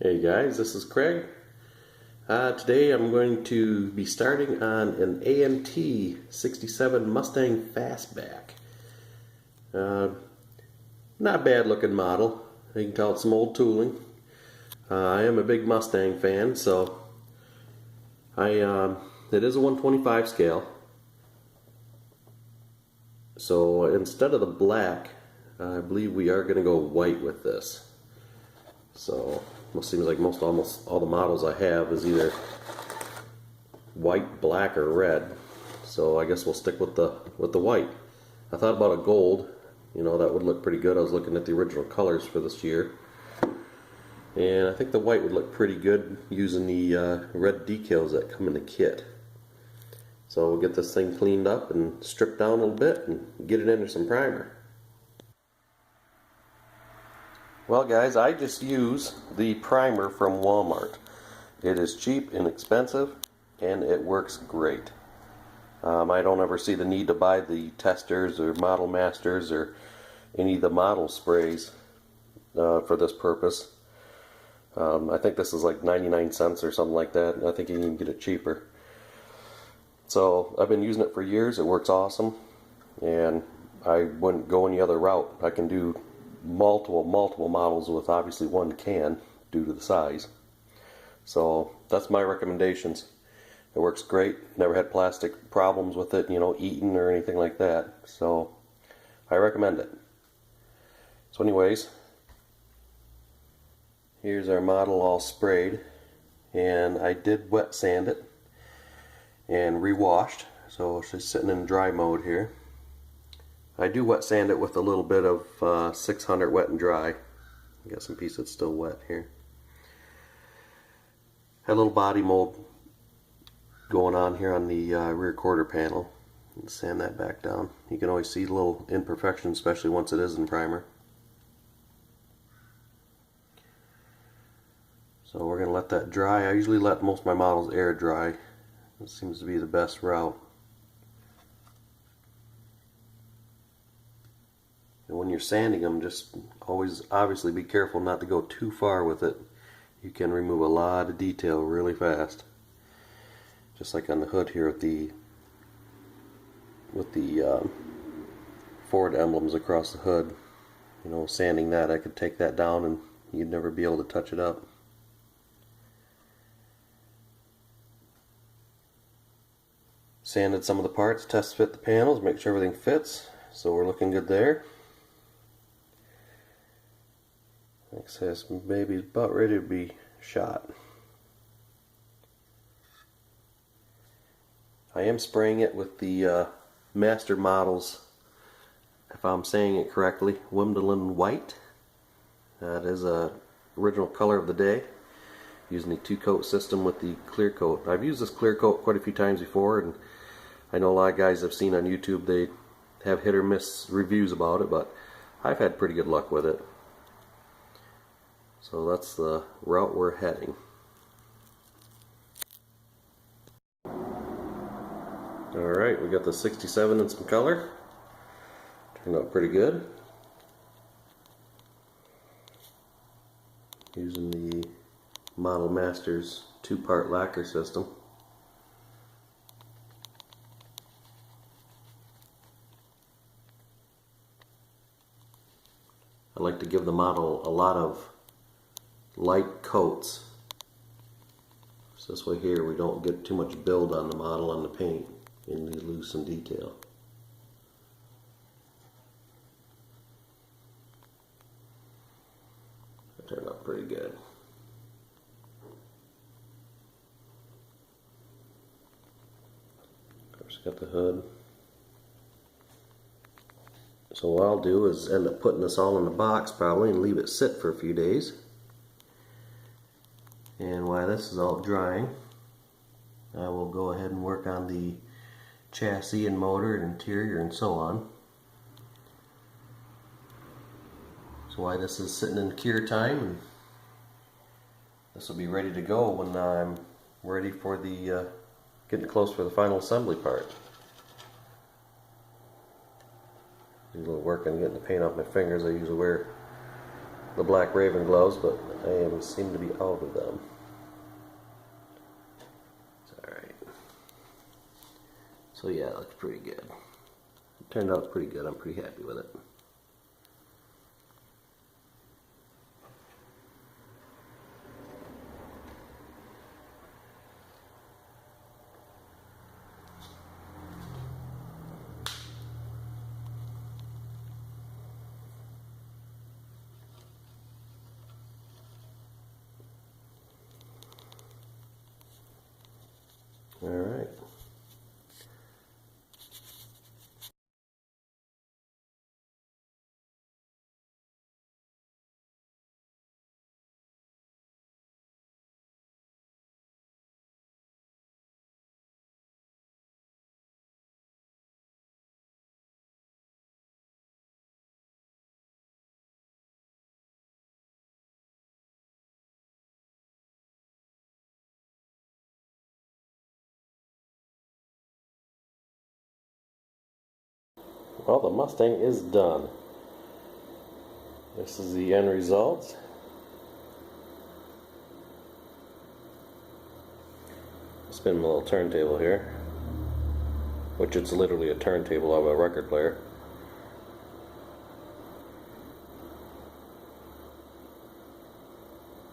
Hey guys, this is Craig. Today I'm going to be starting on an AMT 67 Mustang Fastback. Not a bad looking model. You can tell it's some old tooling. I am a big Mustang fan, so it is a 125 scale. So instead of the black, I believe we are going to go white with this. So it seems like almost all the models I have is either white, black, or red. So I guess we'll stick with the white. I thought about a gold. You know, that would look pretty good. I was looking at the original colors for this year, and I think the white would look pretty good using the red decals that come in the kit. So we'll get this thing cleaned up and stripped down a little bit and get it into some primer. Well guys, I just use the primer from Walmart. It is cheap, inexpensive, and it works great. I don't ever see the need to buy the testers or model masters or any of the model sprays for this purpose. I think this is like 99 cents or something like that. I think you can get it cheaper. So I've been using it for years. It works awesome, and I wouldn't go any other route. I can do multiple models with obviously one can due to the size. So that's my recommendations. It works great. Never had plastic problems with it, you know, eating or anything like that. So I recommend it. So anyways, here's our model all sprayed, and I did wet sand it and rewashed, so it's just sitting in dry mode here. I do wet sand it with a little bit of 600 wet and dry. Got some piece that's still wet here. Had a little body mold going on here on the rear quarter panel. Sand that back down. You can always see little imperfections, especially once it is in primer. So we're going to let that dry. I usually let most of my models air dry. It seems to be the best route. And when you're sanding them, just always obviously be careful not to go too far with it. You can remove a lot of detail really fast. Just like on the hood here with the Ford emblems across the hood. You know, sanding that, I could take that down and you'd never be able to touch it up. Sanded some of the parts, test fit the panels, make sure everything fits. So we're looking good there. Like I said, this baby's about ready to be shot. I am spraying it with the Master Models, if I'm saying it correctly, Wimbledon White. That is a original color of the day. Using the 2-coat system with the clear coat. I've used this clear coat quite a few times before, and I know a lot of guys I've seen on YouTube, they have hit or miss reviews about it, but I've had pretty good luck with it. So that's the route we're heading. Alright, we got the 67 in some color. Turned out pretty good. Using the Model Masters 2-part lacquer system. I like to give the model a lot of light coats. So this way here we don't get too much build on the model on the paint and we lose some detail. That turned out pretty good. Of course, got the hood. So what I'll do is end up putting this all in the box probably and leave it sit for a few days. And while this is all drying, I will go ahead and work on the chassis and motor and interior and so on. So while this is sitting in cure time, and this will be ready to go when I'm ready for the getting close for the final assembly part. Do a little work on getting the paint off my fingers. I usually wear the black Raven gloves, but I seem to be out of them. It's alright. So yeah, it looks pretty good. It turned out pretty good. I'm pretty happy with it. Alright. Well, the Mustang is done. This is the end result. Spin my little turntable here, which it's literally a turntable of a record player.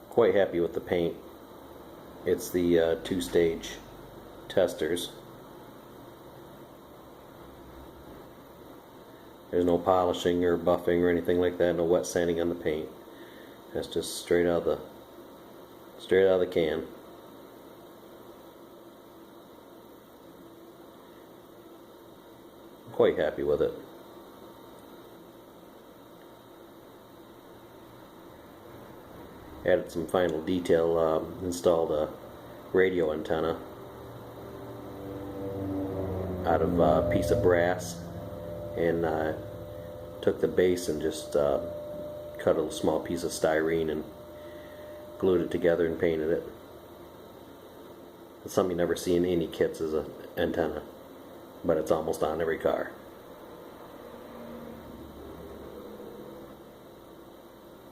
Quite happy with the paint. It's the two-stage testers. There's no polishing or buffing or anything like that. No wet sanding on the paint. That's just straight out of the can. I'm quite happy with it. Added some final detail. Installed a radio antenna out of a piece of brass. And took the base and just cut a small piece of styrene and glued it together and painted it. It's something you never see in any kits as an antenna, but it's almost on every car.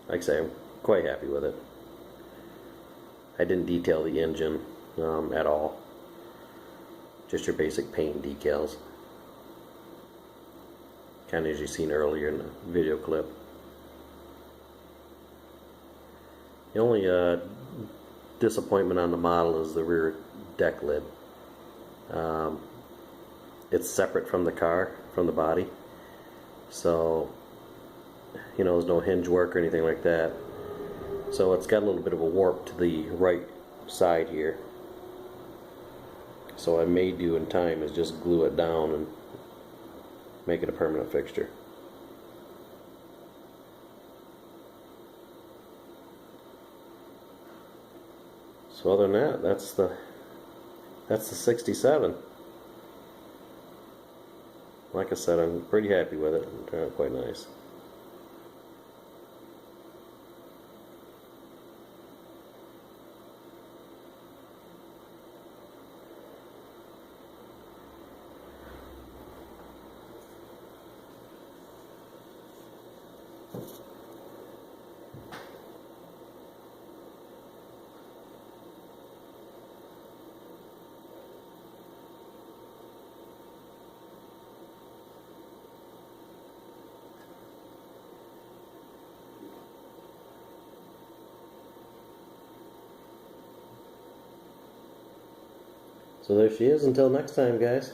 Like I say, I'm quite happy with it. I didn't detail the engine at all. Just your basic paint decals. Kind of as you seen earlier in the video clip. The only disappointment on the model is the rear deck lid. It's separate from the car, from the body, so you know, there's no hinge work or anything like that. So it's got a little bit of a warp to the right side here. So what I may do in time is just glue it down and make it a permanent fixture. So other than that, that's the 67. Like I said, I'm pretty happy with it. It turned out quite nice. So there she is. Until next time, guys.